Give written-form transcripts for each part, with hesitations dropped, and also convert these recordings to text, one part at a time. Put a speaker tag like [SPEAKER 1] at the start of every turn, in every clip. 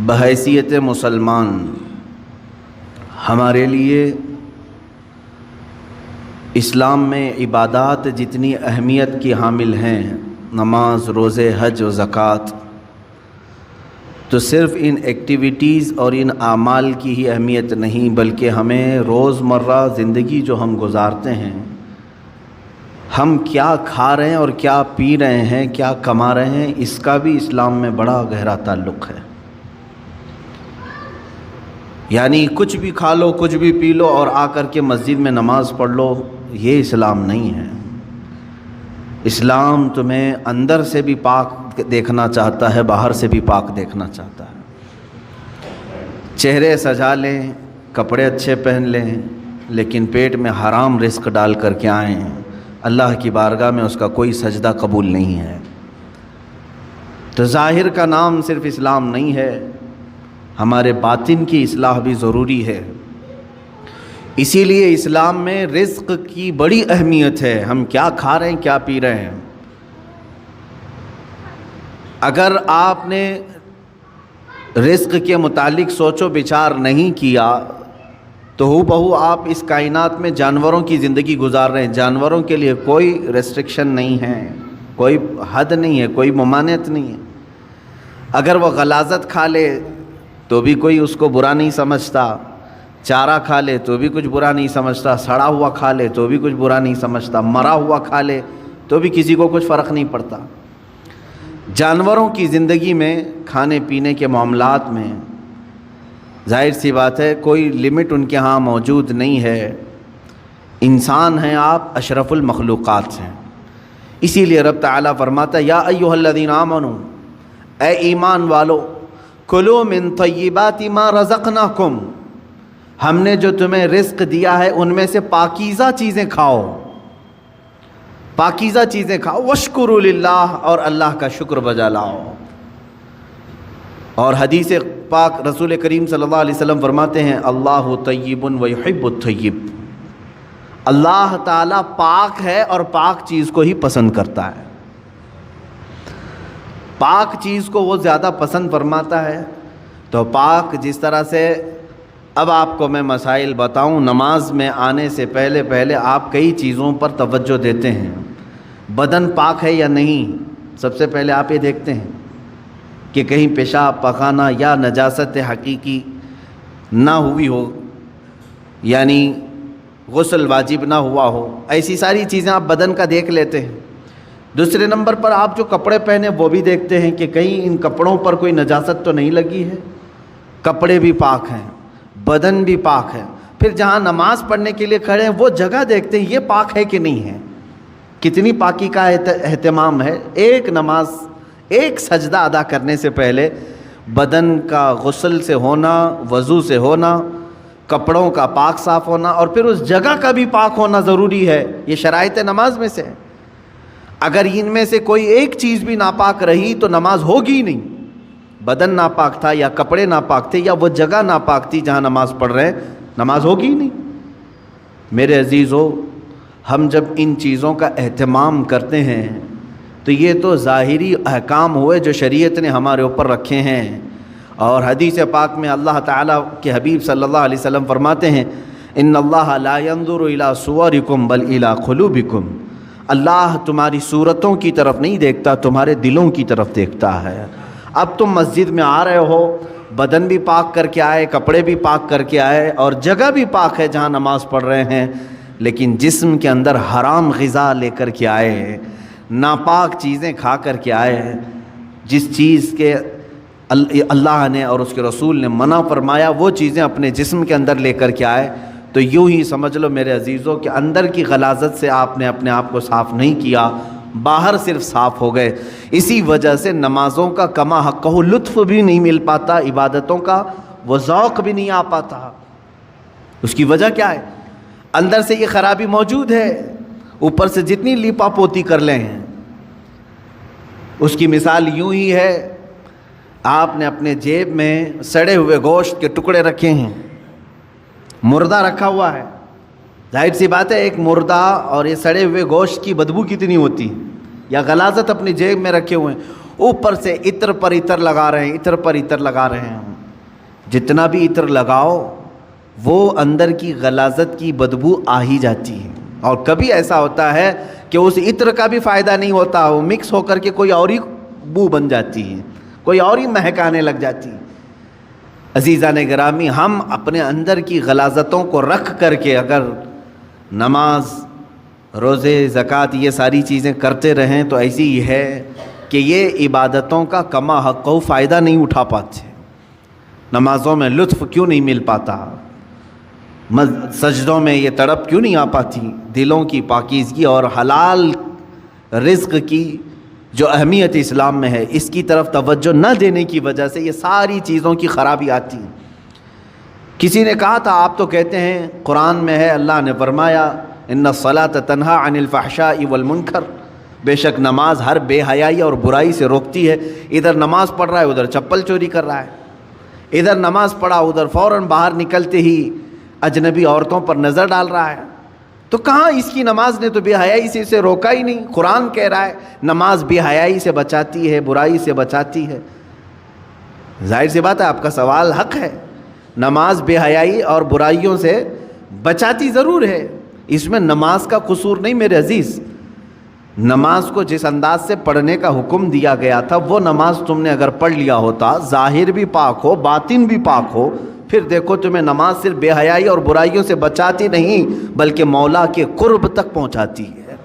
[SPEAKER 1] بحیثیت مسلمان ہمارے لیے اسلام میں عبادات جتنی اہمیت کی حامل ہیں، نماز، روزے، حج و زکوٰۃ، تو صرف ان ایکٹیویٹیز اور ان اعمال کی ہی اہمیت نہیں، بلکہ ہمیں روزمرہ زندگی جو ہم گزارتے ہیں، ہم کیا کھا رہے ہیں اور کیا پی رہے ہیں، کیا کما رہے ہیں، اس کا بھی اسلام میں بڑا گہرا تعلق ہے۔ یعنی کچھ بھی کھا لو، کچھ بھی پی لو اور آ کر کے مسجد میں نماز پڑھ لو، یہ اسلام نہیں ہے۔ اسلام تمہیں اندر سے بھی پاک دیکھنا چاہتا ہے، باہر سے بھی پاک دیکھنا چاہتا ہے۔ چہرے سجا لیں، کپڑے اچھے پہن لیں، لیکن پیٹ میں حرام رزق ڈال کر کے آئیں، اللہ کی بارگاہ میں اس کا کوئی سجدہ قبول نہیں ہے۔ تو ظاہر کا نام صرف اسلام نہیں ہے، ہمارے باطن کی اصلاح بھی ضروری ہے۔ اسی لیے اسلام میں رزق کی بڑی اہمیت ہے، ہم کیا کھا رہے ہیں، کیا پی رہے ہیں۔ اگر آپ نے رزق کے متعلق سوچ و بچار نہیں کیا تو ہو بہو آپ اس کائنات میں جانوروں کی زندگی گزار رہے ہیں۔ جانوروں کے لیے کوئی ریسٹرکشن نہیں ہے، کوئی حد نہیں ہے، کوئی ممانعت نہیں ہے۔ اگر وہ غلاظت کھا لے تو بھی کوئی اس کو برا نہیں سمجھتا، چارہ کھا لے تو بھی کچھ برا نہیں سمجھتا، سڑا ہوا کھا لے تو بھی کچھ برا نہیں سمجھتا، مرا ہوا کھا لے تو بھی کسی کو کچھ فرق نہیں پڑتا۔ جانوروں کی زندگی میں، کھانے پینے کے معاملات میں ظاہر سی بات ہے کوئی لمٹ ان کے ہاں موجود نہیں ہے۔ انسان ہیں آپ، اشرف المخلوقات ہیں۔ اسی لیے رب تعالیٰ فرماتا ہے یا ایھا الذین آمنوا، اے ایمان والو، کلوا من طیبات ما رزقناکم، ہم نے جو تمہیں رزق دیا ہے ان میں سے پاکیزہ چیزیں کھاؤ، پاکیزہ چیزیں کھاؤ، واشکروا للہ، اور اللہ کا شکر بجا لاؤ۔ اور حدیث پاک رسول کریم صلی اللہ علیہ وسلم فرماتے ہیں اللہ طیب ویحب الطیب، اللہ تعالیٰ پاک ہے اور پاک چیز کو ہی پسند کرتا ہے۔ پاک چیز کو وہ زیادہ پسند فرماتا ہے۔ تو پاک جس طرح سے، اب آپ کو میں مسائل بتاؤں، نماز میں آنے سے پہلے آپ کئی چیزوں پر توجہ دیتے ہیں۔ بدن پاک ہے یا نہیں، سب سے پہلے آپ یہ دیکھتے ہیں کہ کہیں پیشاب پخانہ یا نجاست حقیقی نہ ہوئی ہو، یعنی غسل واجب نہ ہوا ہو، ایسی ساری چیزیں آپ بدن کا دیکھ لیتے ہیں۔ دوسرے نمبر پر آپ جو کپڑے پہنے وہ بھی دیکھتے ہیں کہ کہیں ان کپڑوں پر کوئی نجاست تو نہیں لگی ہے۔ کپڑے بھی پاک ہیں، بدن بھی پاک ہے۔ پھر جہاں نماز پڑھنے کے لیے کھڑے ہیں وہ جگہ دیکھتے ہیں یہ پاک ہے کہ نہیں ہے، کتنی پاکی کا اہتمام ہے۔ ایک نماز، ایک سجدہ ادا کرنے سے پہلے بدن کا غسل سے ہونا، وضو سے ہونا، کپڑوں کا پاک صاف ہونا، اور پھر اس جگہ کا بھی پاک ہونا ضروری ہے۔ یہ شرائط نماز میں سے ہے۔ اگر ان میں سے کوئی ایک چیز بھی ناپاک رہی تو نماز ہوگی ہی نہیں۔ بدن ناپاک تھا یا کپڑے ناپاک تھے یا وہ جگہ ناپاک تھی جہاں نماز پڑھ رہے ہیں، نماز ہوگی ہی نہیں۔ میرے عزیزو، ہم جب ان چیزوں کا اہتمام کرتے ہیں تو یہ تو ظاہری احکام ہوئے جو شریعت نے ہمارے اوپر رکھے ہیں۔ اور حدیث پاک میں اللہ تعالیٰ کے حبیب صلی اللہ علیہ وسلم فرماتے ہیں ان اللہ لا ينظر الى صورکم بل الى قلوبکم، اللہ تمہاری صورتوں کی طرف نہیں دیکھتا، تمہارے دلوں کی طرف دیکھتا ہے۔ اب تم مسجد میں آ رہے ہو، بدن بھی پاک کر کے آئے، کپڑے بھی پاک کر کے آئے، اور جگہ بھی پاک ہے جہاں نماز پڑھ رہے ہیں، لیکن جسم کے اندر حرام غذا لے کر کے آئے، ناپاک چیزیں کھا کر کے آئے، جس چیز کے اللہ نے اور اس کے رسول نے منع فرمایا وہ چیزیں اپنے جسم کے اندر لے کر کے آئے، تو یوں ہی سمجھ لو میرے عزیزوں کہ اندر کی غلاظت سے آپ نے اپنے آپ کو صاف نہیں کیا، باہر صرف صاف ہو گئے۔ اسی وجہ سے نمازوں کا کما حقہ لطف بھی نہیں مل پاتا، عبادتوں کا وہ ذوق بھی نہیں آ پاتا۔ اس کی وجہ کیا ہے؟ اندر سے یہ خرابی موجود ہے، اوپر سے جتنی لیپا پوتی کر لیں۔ اس کی مثال یوں ہی ہے، آپ نے اپنے جیب میں سڑے ہوئے گوشت کے ٹکڑے رکھے ہیں، مردہ رکھا ہوا ہے، ظاہر سی بات ہے ایک مردہ اور یہ سڑے ہوئے گوشت کی بدبو کتنی ہوتی ہے، یا غلاظت اپنی جیب میں رکھے ہوئے ہیں، اوپر سے عطر پر عطر لگا رہے ہیں، عطر پر عطر لگا رہے ہیں۔ جتنا بھی عطر لگاؤ وہ اندر کی غلاظت کی بدبو آ ہی جاتی ہے، اور کبھی ایسا ہوتا ہے کہ اس عطر کا بھی فائدہ نہیں ہوتا، وہ مکس ہو کر کے کوئی اور ہی بو بن جاتی ہے، کوئی اور ہی مہکانے لگ جاتی ہے۔ عزیزان گرامی، ہم اپنے اندر کی غلاظتوں کو رکھ کر کے اگر نماز، روزے، زکوٰۃ یہ ساری چیزیں کرتے رہیں تو ایسی ہی ہے کہ یہ عبادتوں کا کما حق و فائدہ نہیں اٹھا پاتے، نمازوں میں لطف کیوں نہیں مل پاتا، سجدوں میں یہ تڑپ کیوں نہیں آ پاتی، دلوں کی پاکیزگی اور حلال رزق کی جو اہمیت اسلام میں ہے اس کی طرف توجہ نہ دینے کی وجہ سے یہ ساری چیزوں کی خرابی آتی ہے۔ کسی نے کہا تھا آپ تو کہتے ہیں قرآن میں ہے، اللہ نے فرمایا ان الصلاۃ تنہی عن الفحشاء والمنکر، بے شک نماز ہر بے حیائی اور برائی سے روکتی ہے۔ ادھر نماز پڑھ رہا ہے ادھر چپل چوری کر رہا ہے، ادھر نماز پڑھا ادھر فوراً باہر نکلتے ہی اجنبی عورتوں پر نظر ڈال رہا ہے، تو کہاں اس کی نماز نے تو بے حیائی سے اسے روکا ہی نہیں۔ قرآن کہہ رہا ہے نماز بے حیائی سے بچاتی ہے، برائی سے بچاتی ہے۔ ظاہر سی بات ہے آپ کا سوال حق ہے، نماز بے حیائی اور برائیوں سے بچاتی ضرور ہے، اس میں نماز کا قصور نہیں میرے عزیز۔ نماز کو جس انداز سے پڑھنے کا حکم دیا گیا تھا وہ نماز تم نے اگر پڑھ لیا ہوتا، ظاہر بھی پاک ہو باطن بھی پاک ہو، پھر دیکھو تمہیں نماز صرف بے حیائی اور برائیوں سے بچاتی نہیں بلکہ مولا کے قرب تک پہنچاتی ہے،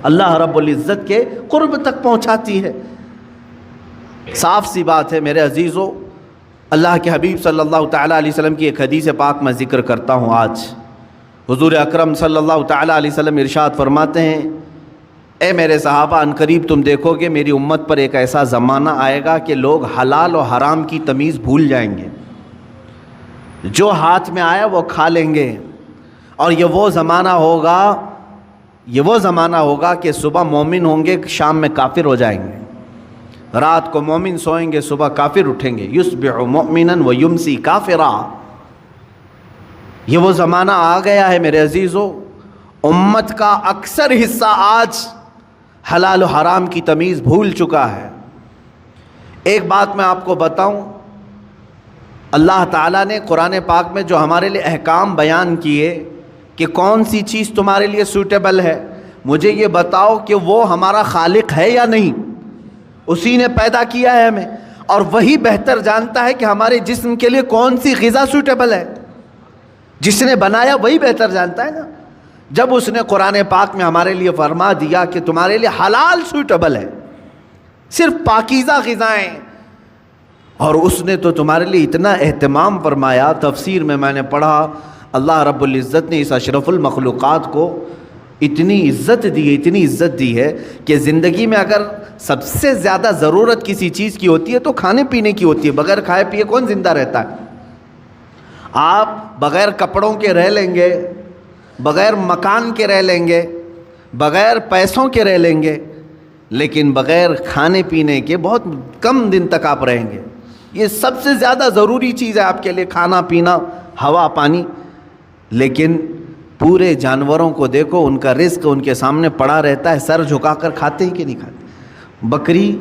[SPEAKER 1] اللہ رب العزت کے قرب تک پہنچاتی ہے۔ صاف سی بات ہے میرے عزیزو، اللہ کے حبیب صلی اللہ تعالیٰ علیہ وسلم کی ایک حدیث پاک میں ذکر کرتا ہوں آج۔ حضور اکرم صلی اللہ تعالیٰ علیہ وسلم ارشاد فرماتے ہیں، اے میرے صحابہ، ان قریب تم دیکھو گے میری امت پر ایک ایسا زمانہ آئے گا کہ لوگ حلال و حرام کی تمیز بھول جائیں گے، جو ہاتھ میں آیا وہ کھا لیں گے، اور یہ وہ زمانہ ہوگا کہ صبح مومن ہوں گے شام میں کافر ہو جائیں گے، رات کو مومن سوئیں گے صبح کافر اٹھیں گے، یصبح مؤمنا ویمسی کافرا۔ یہ وہ زمانہ آ گیا ہے میرے عزیزو، امت کا اکثر حصہ آج حلال و حرام کی تمیز بھول چکا ہے۔ ایک بات میں آپ کو بتاؤں، اللہ تعالیٰ نے قرآن پاک میں جو ہمارے لیے احکام بیان کیے کہ کون سی چیز تمہارے لیے سوٹیبل ہے، مجھے یہ بتاؤ کہ وہ ہمارا خالق ہے یا نہیں؟ اسی نے پیدا کیا ہے ہمیں، اور وہی بہتر جانتا ہے کہ ہمارے جسم کے لیے کون سی غذا سوٹیبل ہے۔ جس نے بنایا وہی بہتر جانتا ہے نا۔ جب اس نے قرآن پاک میں ہمارے لیے فرما دیا کہ تمہارے لیے حلال سوٹیبل ہے، صرف پاکیزہ غذائیں، اور اس نے تو تمہارے لیے اتنا اہتمام فرمایا، تفسیر میں نے پڑھا اللہ رب العزت نے اس اشرف المخلوقات کو اتنی عزت دی ہے کہ زندگی میں اگر سب سے زیادہ ضرورت کسی چیز کی ہوتی ہے تو کھانے پینے کی ہوتی ہے۔ بغیر کھائے پیے کون زندہ رہتا ہے؟ آپ بغیر کپڑوں کے رہ لیں گے، بغیر مکان کے رہ لیں گے، بغیر پیسوں کے رہ لیں گے، لیکن بغیر کھانے پینے کے بہت کم دن تک آپ رہیں گے۔ یہ سب سے زیادہ ضروری چیز ہے آپ کے لیے، کھانا پینا، ہوا پانی۔ لیکن پورے جانوروں کو دیکھو، ان کا رزق ان کے سامنے پڑا رہتا ہے، سر جھکا کر کھاتے ہی کہ نہیں کھاتے؟ بکری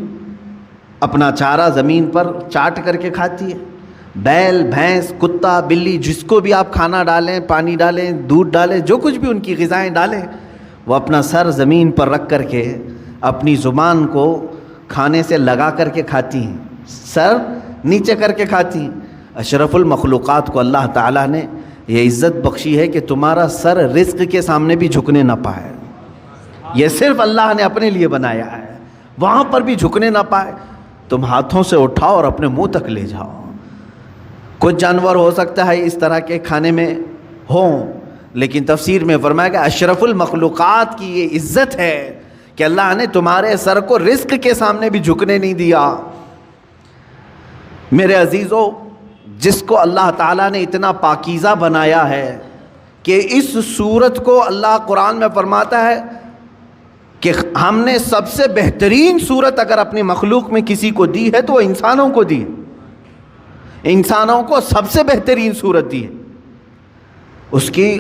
[SPEAKER 1] اپنا چارہ زمین پر چاٹ کر کے کھاتی ہے، بیل، بھینس، کتا، بلی، جس کو بھی آپ کھانا ڈالیں، پانی ڈالیں، دودھ ڈالیں، جو کچھ بھی ان کی غذائیں ڈالیں، وہ اپنا سر زمین پر رکھ کر کے اپنی زبان کو کھانے سے لگا کر کے کھاتی ہیں، سر نیچے کر کے کھاتی ہیں۔ اشرف المخلوقات کو اللہ تعالیٰ نے یہ عزت بخشی ہے کہ تمہارا سر رزق کے سامنے بھی جھکنے نہ پائے، یہ صرف اللہ نے اپنے لیے بنایا ہے، وہاں پر بھی جھکنے نہ پائے۔ تم ہاتھوں سے اٹھاؤ اور اپنے منہ تک لے جاؤ۔ کچھ جانور ہو سکتا ہے اس طرح کے کھانے میں ہوں، لیکن تفسیر میں فرمایا کہ اشرف المخلوقات کی یہ عزت ہے کہ اللہ نے تمہارے سر کو رزق کے سامنے بھی جھکنے نہیں دیا۔ میرے عزیزو، جس کو اللہ تعالیٰ نے اتنا پاکیزہ بنایا ہے کہ اس صورت کو اللہ قرآن میں فرماتا ہے کہ ہم نے سب سے بہترین صورت اگر اپنی مخلوق میں کسی کو دی ہے تو وہ انسانوں کو دی ہے، انسانوں کو سب سے بہترین صورت دی ہے۔ اس کی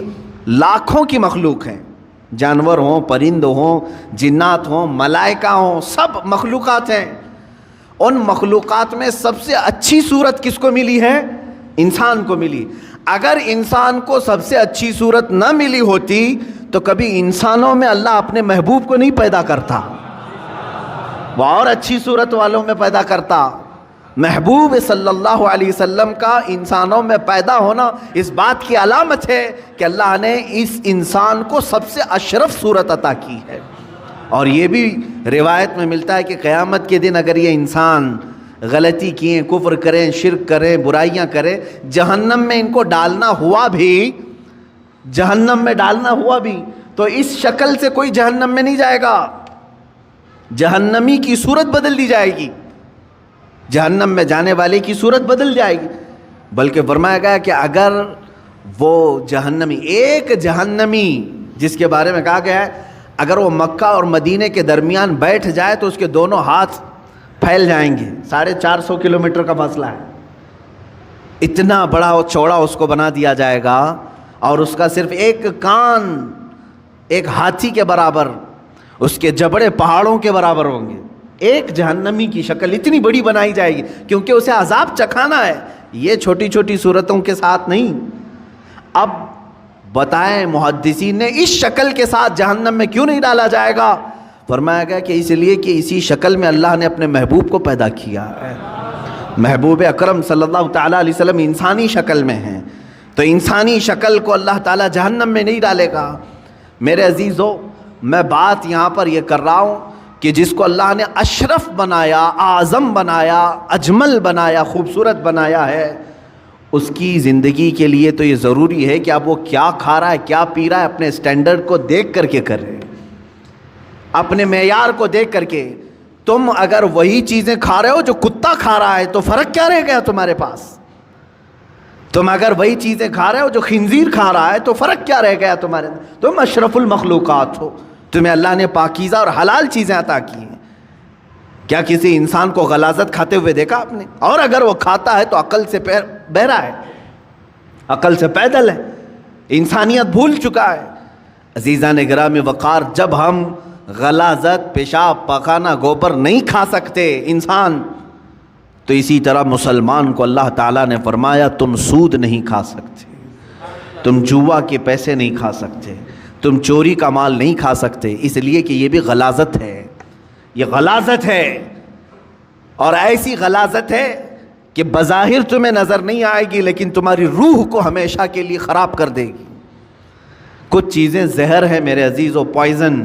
[SPEAKER 1] لاکھوں کی مخلوق ہیں، جانور ہوں، پرند ہوں، جنات ہوں، ملائکہ ہوں، سب مخلوقات ہیں۔ ان مخلوقات میں سب سے اچھی صورت کس کو ملی ہے؟ انسان کو ملی۔ اگر انسان کو سب سے اچھی صورت نہ ملی ہوتی تو کبھی انسانوں میں اللہ اپنے محبوب کو نہیں پیدا کرتا، وہ اور اچھی صورت والوں میں پیدا کرتا۔ محبوب صلی اللہ علیہ وسلم کا انسانوں میں پیدا ہونا اس بات کی علامت ہے کہ اللہ نے اس انسان کو سب سے اشرف صورت عطا کی ہے۔ اور یہ بھی روایت میں ملتا ہے کہ قیامت کے دن اگر یہ انسان غلطی کیے، کفر کریں، شرک کریں، برائیاں کریں، جہنم میں ان کو ڈالنا ہوا بھی تو اس شکل سے کوئی جہنم میں نہیں جائے گا، جہنمی کی صورت بدل دی جائے گی، جہنم میں جانے والے کی صورت بدل جائے گی۔ بلکہ فرمایا گیا کہ اگر وہ جہنمی، ایک جہنمی جس کے بارے میں کہا گیا ہے اگر وہ مکہ اور مدینے کے درمیان بیٹھ جائے تو اس کے دونوں ہاتھ پھیل جائیں گے، 450 کلومیٹر کا فاصلہ ہے، اتنا بڑا اور چوڑا اس کو بنا دیا جائے گا، اور اس کا صرف ایک کان ایک ہاتھی کے برابر، اس کے جبڑے پہاڑوں کے برابر ہوں گے۔ ایک جہنمی کی شکل اتنی بڑی بنائی جائے گی کیونکہ اسے عذاب چکھانا ہے، یہ چھوٹی چھوٹی صورتوں کے ساتھ نہیں۔ اب بتائیں محدثین نے اس شکل کے ساتھ جہنم میں کیوں نہیں ڈالا جائے گا؟ فرمایا گیا کہ اس لیے کہ اسی شکل میں اللہ نے اپنے محبوب کو پیدا کیا ہے۔ محبوب اکرم صلی اللہ تعالیٰ علیہ وسلم انسانی شکل میں ہیں، تو انسانی شکل کو اللہ تعالیٰ جہنم میں نہیں ڈالے گا۔ میرے عزیزو، میں بات یہاں پر یہ کر رہا ہوں کہ جس کو اللہ نے اشرف بنایا، اعظم بنایا، اجمل بنایا، خوبصورت بنایا ہے، اس کی زندگی کے لیے تو یہ ضروری ہے کہ اب وہ کیا کھا رہا ہے، کیا پی رہا ہے، اپنے سٹینڈرڈ کو دیکھ کر کے کرے، اپنے معیار کو دیکھ کر کے۔ تم اگر وہی چیزیں کھا رہے ہو جو کتا کھا رہا ہے تو فرق کیا رہ گیا تمہارے پاس؟ تم اگر وہی چیزیں کھا رہے ہو جو خنزیر کھا رہا ہے تو فرق کیا رہ گیا تمہارے؟ تم اشرف المخلوقات ہو، تمہیں اللہ نے پاکیزہ اور حلال چیزیں عطا کی ہیں۔ کیا کسی انسان کو غلاظت کھاتے ہوئے دیکھا آپ نے؟ اور اگر وہ کھاتا ہے تو عقل سے بہرا ہے، عقل سے پیدل ہے، انسانیت بھول چکا ہے۔ عزیزان گرامی وقار، جب ہم غلاظت، پیشاب، پاخانہ، گوبر نہیں کھا سکتے انسان، تو اسی طرح مسلمان کو اللہ تعالیٰ نے فرمایا تم سود نہیں کھا سکتے، تم جوا کے پیسے نہیں کھا سکتے، تم چوری کا مال نہیں کھا سکتے، اس لیے کہ یہ بھی غلاظت ہے، یہ غلاظت ہے، اور ایسی غلاظت ہے کہ بظاہر تمہیں نظر نہیں آئے گی لیکن تمہاری روح کو ہمیشہ کے لیے خراب کر دے گی۔ کچھ چیزیں زہر ہیں میرے عزیزو، پوائزن،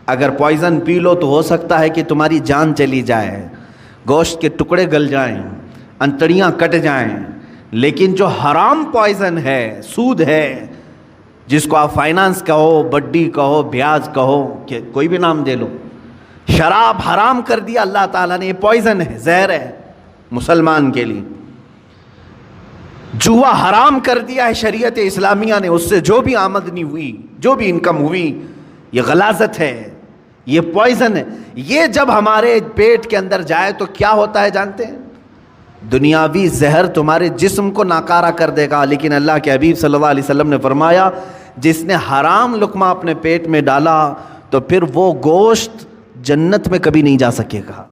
[SPEAKER 1] اگر پوائزن پی لو تو ہو سکتا ہے کہ تمہاری جان چلی جائے، گوشت کے ٹکڑے گل جائیں، انتڑیاں کٹ جائیں، لیکن جو حرام پوائزن ہے، سود ہے، جس کو آپ فائنانس کہو، بڈی کہو، بیاج کہو، کہ کوئی بھی نام دے لو، شراب حرام کر دیا اللہ تعالیٰ نے، یہ پوائزن ہے، زہر ہے مسلمان کے لیے۔ جوا حرام کر دیا ہے شریعت اسلامیہ نے، اس سے جو بھی آمدنی ہوئی، جو بھی انکم ہوئی، یہ غلاظت ہے، یہ پوائزن ہے۔ یہ جب ہمارے پیٹ کے اندر جائے تو کیا ہوتا ہے جانتے ہیں؟ دنیاوی زہر تمہارے جسم کو ناکارہ کر دے گا، لیکن اللہ کے حبیب صلی اللہ علیہ وسلم نے فرمایا جس نے حرام لقمہ اپنے پیٹ میں ڈالا تو پھر وہ گوشت جنت میں کبھی نہیں جا سکے گا۔